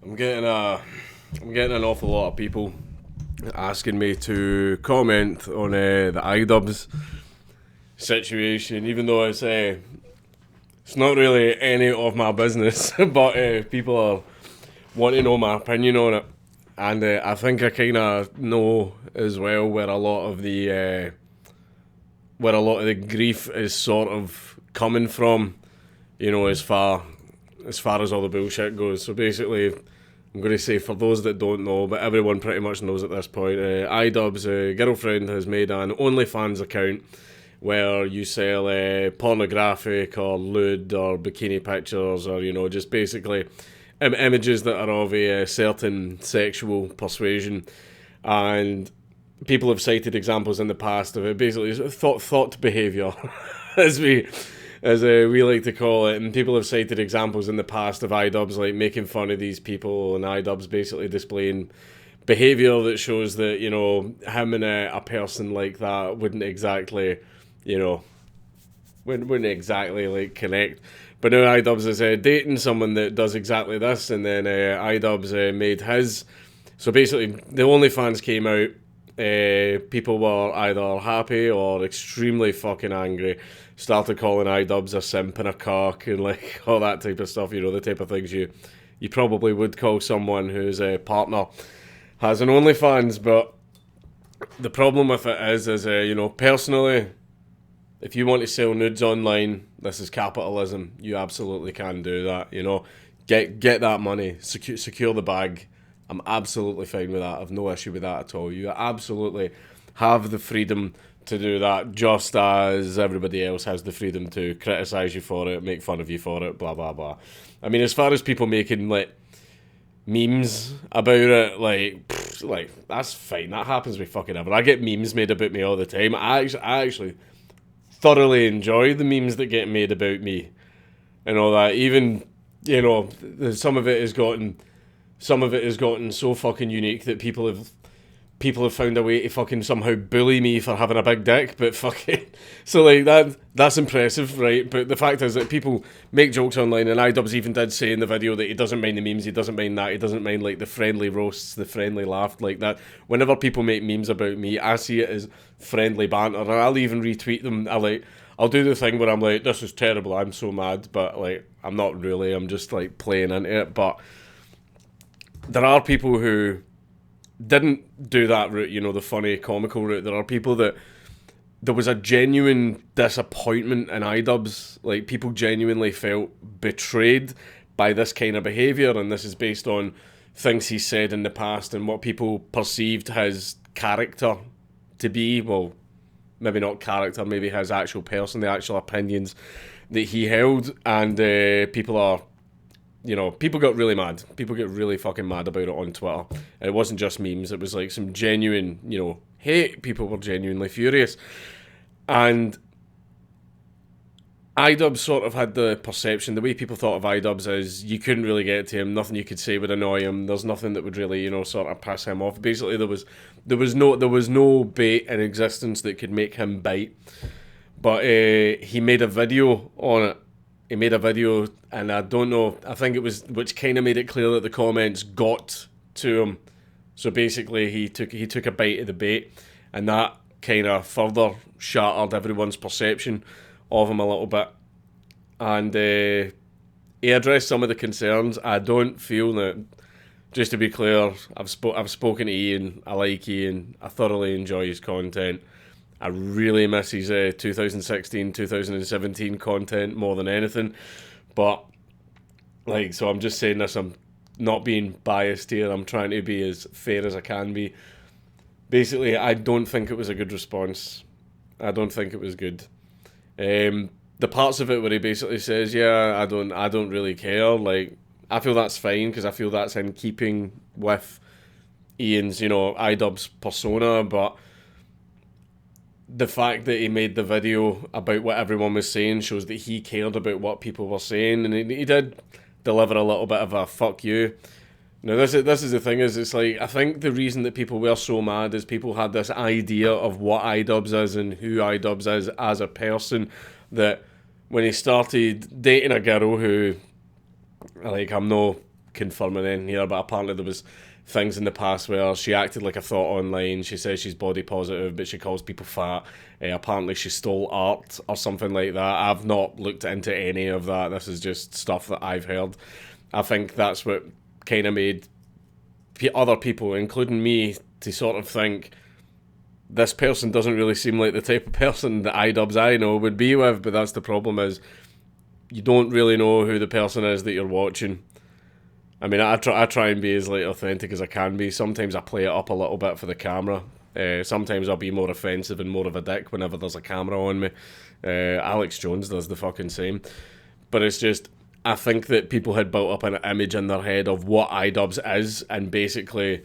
I'm getting an awful lot of people asking me to comment on the iDubbbz situation, even though it's not really any of my business, but people are wanting to know my opinion on it, and I think I kind of know as well where a lot of the grief is sort of coming from, as far as all the bullshit goes. So basically, I'm going to say, for those that don't know, but everyone pretty much knows at this point, iDubbbz girlfriend has made an OnlyFans account where you sell pornographic or lewd or bikini pictures, or just basically images that are of a certain sexual persuasion. And people have cited examples in the past of it, basically thought behaviour, as we like to call it, and people have cited examples in the past of iDubbbz like making fun of these people, and iDubbbz basically displaying behaviour that shows that him and a person like that wouldn't exactly like connect. But now iDubbbz is dating someone that does exactly this, and then iDubbbz made his. So basically, the OnlyFans came out. People were either happy or extremely fucking angry. Started calling iDubbbz a simp and a cock and like all that type of stuff. The type of things you probably would call someone whose partner has an OnlyFans. But the problem with it is personally, if you want to sell nudes online, this is capitalism. You absolutely can do that. Get that money, secure the bag. I'm absolutely fine with that. I've no issue with that at all. You absolutely have the freedom to do that, just as everybody else has the freedom to criticise you for it, make fun of you for it, blah blah blah. I mean, as far as people making like memes about it, like that's fine. That happens with fucking ever. I get memes made about me all the time. I actually thoroughly enjoy the memes that get made about me and all that. Even some of it has gotten so fucking unique that people have found a way to fucking somehow bully me for having a big dick. But fucking, so like that's impressive, right? But the fact is that people make jokes online, and iDubbbz even did say in the video that he doesn't mind the memes, he doesn't mind that, he doesn't mind like the friendly roasts, the friendly laugh like that. Whenever people make memes about me, I see it as friendly banter, and I'll even retweet them. I'll do the thing where I'm like, this is terrible, I'm so mad, but like I'm not really, I'm just like playing into it. But there are people who didn't do that route, the funny, comical route. There are people that there was a genuine disappointment in iDubbbz. Like, people genuinely felt betrayed by this kind of behaviour, and this is based on things he said in the past and what people perceived his character to be. Well, maybe not character, maybe his actual person, the actual opinions that he held. And people got really mad. People get really fucking mad about it on Twitter. And it wasn't just memes. It was like some genuine, hate. People were genuinely furious. And iDubbbz sort of had the perception, the way people thought of iDubbbz is you couldn't really get to him. Nothing you could say would annoy him. There's nothing that would really, sort of piss him off. Basically, there was no bait in existence that could make him bite. But he made a video on it. He made a video, and I don't know, I think it was, which kind of made it clear that the comments got to him. So basically, he took a bite of the bait, and that kind of further shattered everyone's perception of him a little bit. And he addressed some of the concerns. I don't feel that, just to be clear, I've spoken to Ian. I like Ian. I thoroughly enjoy his content. I really miss his 2016, 2017 content more than anything. But, so I'm just saying this, I'm not being biased here. I'm trying to be as fair as I can be. Basically, I don't think it was a good response. I don't think it was good. The parts of it where he basically says, yeah, I don't really care. Like, I feel that's fine, because I feel that's in keeping with Ian's, iDubbbz persona. But the fact that he made the video about what everyone was saying shows that he cared about what people were saying, and he did deliver a little bit of a fuck you. Now, this is the thing, is it's like, I think the reason that people were so mad is people had this idea of what iDubbbz is and who iDubbbz is as a person, that when he started dating a girl who, like, I'm no confirming anything here, but apparently there was things in the past where she acted like a thought online. She says she's body positive, but she calls people fat. Apparently she stole art or something like that. I've not looked into any of that. This is just stuff that I've heard. I think that's what kind of made other people, including me, to sort of think this person doesn't really seem like the type of person that iDubbbz I know would be with. But that's the problem, is you don't really know who the person is that you're watching. I mean, I try and be as like authentic as I can be. Sometimes I play it up a little bit for the camera. Sometimes I'll be more offensive and more of a dick whenever there's a camera on me. Alex Jones does the fucking same. But it's just, I think that people had built up an image in their head of what iDubbbz is, and basically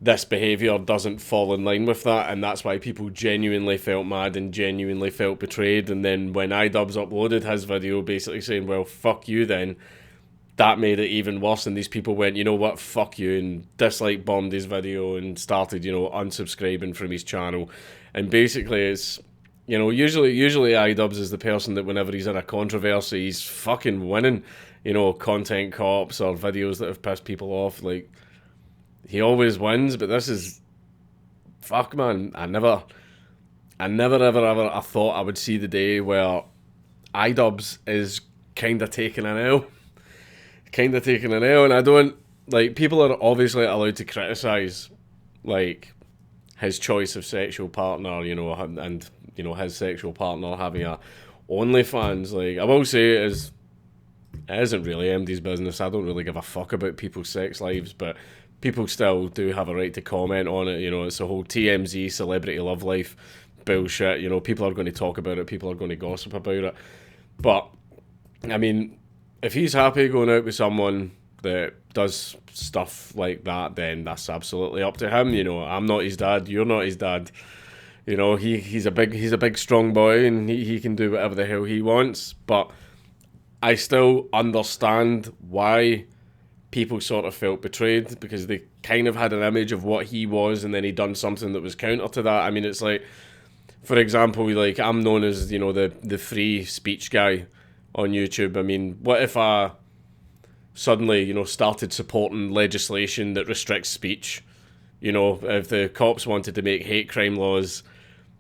this behaviour doesn't fall in line with that, and that's why people genuinely felt mad and genuinely felt betrayed. And then when iDubbbz uploaded his video basically saying, well, fuck you then, that made it even worse, and these people went, you know what, fuck you, and dislike bombed his video and started, you know, unsubscribing from his channel. And basically it's, you know, usually iDubbbz is the person that whenever he's in a controversy, he's fucking winning, you know, content cops or videos that have pissed people off. Like, he always wins, but this is, fuck man, I never ever I thought I would see the day where iDubbbz is kind of taking an L. And I don't, like, people are obviously allowed to criticise, like, his choice of sexual partner, you know, and, you know, his sexual partner having a OnlyFans. Like, I will say it isn't really MD's business. I don't really give a fuck about people's sex lives, but people still do have a right to comment on it. You know, it's a whole TMZ celebrity love life bullshit. You know, people are going to talk about it, people are going to gossip about it. But, I mean, if he's happy going out with someone that does stuff like that, then that's absolutely up to him. You know, I'm not his dad, you're not his dad. You know, he's a big strong boy, and he can do whatever the hell he wants. But I still understand why people sort of felt betrayed, because they kind of had an image of what he was, and then he done something that was counter to that. I mean, it's like, for example, like, I'm known as, you know, the free speech guy on YouTube. I mean, what if I suddenly, you know, started supporting legislation that restricts speech? You know, if the cops wanted to make hate crime laws,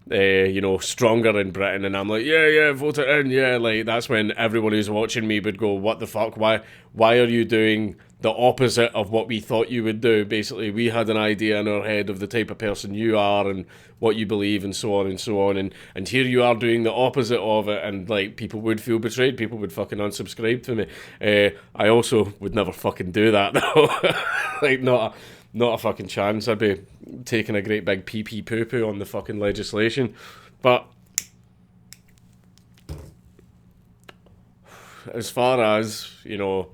you know, stronger in Britain, and I'm like, yeah, vote it in, yeah, like, that's when everyone who's watching me would go, what the fuck, why are you doing the opposite of what we thought you would do? Basically, we had an idea in our head of the type of person you are and what you believe and so on and so on, and here you are doing the opposite of it, and, like, people would feel betrayed, people would fucking unsubscribe to me. I also would never fucking do that, though. Like, not a fucking chance. I'd be taking a great big pee-pee poo-poo on the fucking legislation. But as far as, you know,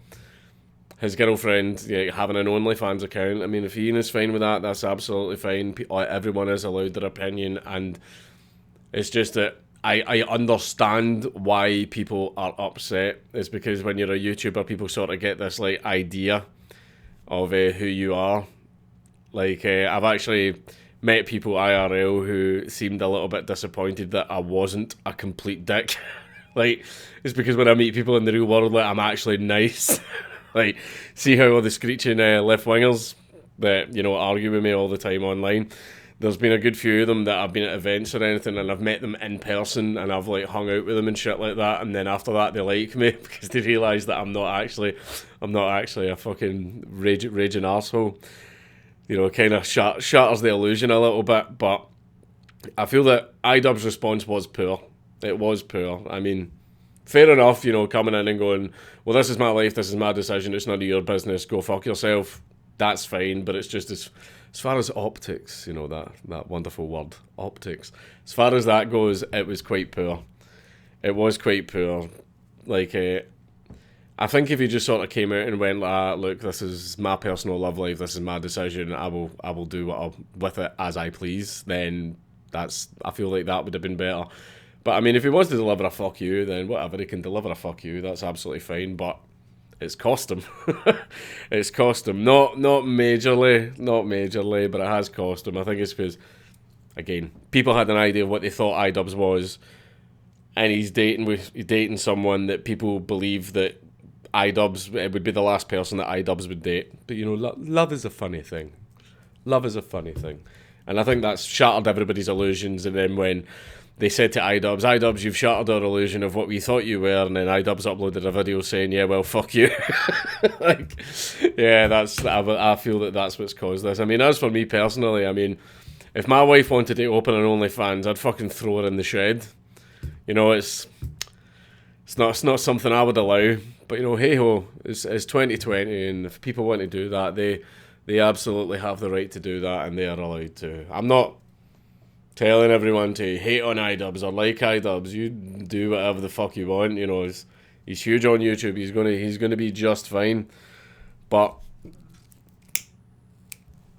his girlfriend, yeah, having an OnlyFans account, I mean, if Ian is fine with that, that's absolutely fine. Everyone is allowed their opinion, and it's just that I understand why people are upset. It's because when you're a YouTuber, people sort of get this, like, idea of who you are. Like, I've actually met people IRL who seemed a little bit disappointed that I wasn't a complete dick. Like, it's because when I meet people in the real world, like, I'm actually nice. Like, see how all the screeching left-wingers that, you know, argue with me all the time online, there's been a good few of them that I've been at events or anything, and I've met them in person, and I've, like, hung out with them and shit like that, and then after that they like me because they realise that I'm not actually a fucking raging arsehole. You know, kind of shatters the illusion a little bit, but I feel that iDubbbz's response was poor. It was poor. I mean, fair enough, you know, coming in and going, well, this is my life, this is my decision, it's none of your business, go fuck yourself. That's fine, but it's just as far as optics, you know, that wonderful word, optics. As far as that goes, it was quite poor. It was quite poor. Like, I think if he just sort of came out and went, look, this is my personal love life, this is my decision, I will do with it as I please, then I feel like that would have been better. But I mean, if he wants to deliver a fuck you, then whatever, he can deliver a fuck you, that's absolutely fine, but it's cost him. It's cost him. Not majorly, but it has cost him. I think it's because, again, people had an idea of what they thought iDubbbz was, and he's dating someone that people believe that iDubbbz it would be the last person that iDubbbz would date. But you know, love is a funny thing. Love is a funny thing. And I think that's shattered everybody's illusions. And then when they said to iDubbbz, you've shattered our illusion of what we thought you were, and then iDubbbz uploaded a video saying, yeah, well, fuck you. Like, yeah, I feel that that's what's caused this. I mean, as for me personally, I mean, if my wife wanted to open an OnlyFans, I'd fucking throw her in the shed. You know, it's not something I would allow. But, you know, hey-ho, it's 2020, and if people want to do that, they absolutely have the right to do that, and they are allowed to. I'm not telling everyone to hate on iDubbbz or like iDubbbz. You do whatever the fuck you want. You know, he's huge on YouTube. He's gonna be just fine. But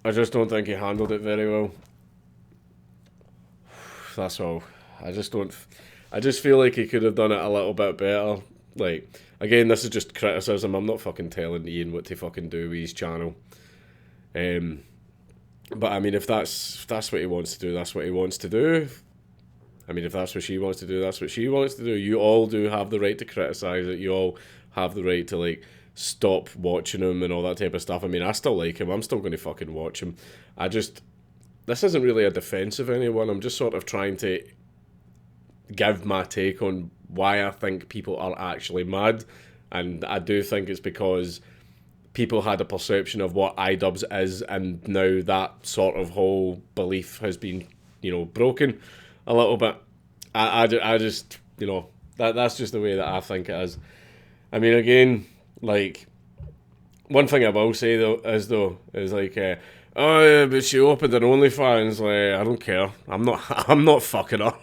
I just don't think he handled it very well. That's all. I just feel like he could have done it a little bit better. Like, again, this is just criticism. I'm not fucking telling Ian what to fucking do with his channel. But I mean, if that's what he wants to do, that's what he wants to do. I mean, if that's what she wants to do, that's what she wants to do. You all do have the right to criticise it. You all have the right to, like, stop watching him and all that type of stuff. I mean, I still like him. I'm still going to fucking watch him. This isn't really a defence of anyone. I'm just sort of trying to give my take on why I think people are actually mad. And I do think it's because people had a perception of what iDubbbz is, and now that sort of whole belief has been, you know, broken a little bit. I just, you know, that's just the way that I think it is. I mean, again, like, one thing I will say is like, oh yeah, but she opened an OnlyFans. Like, I don't care. I'm not fucking her.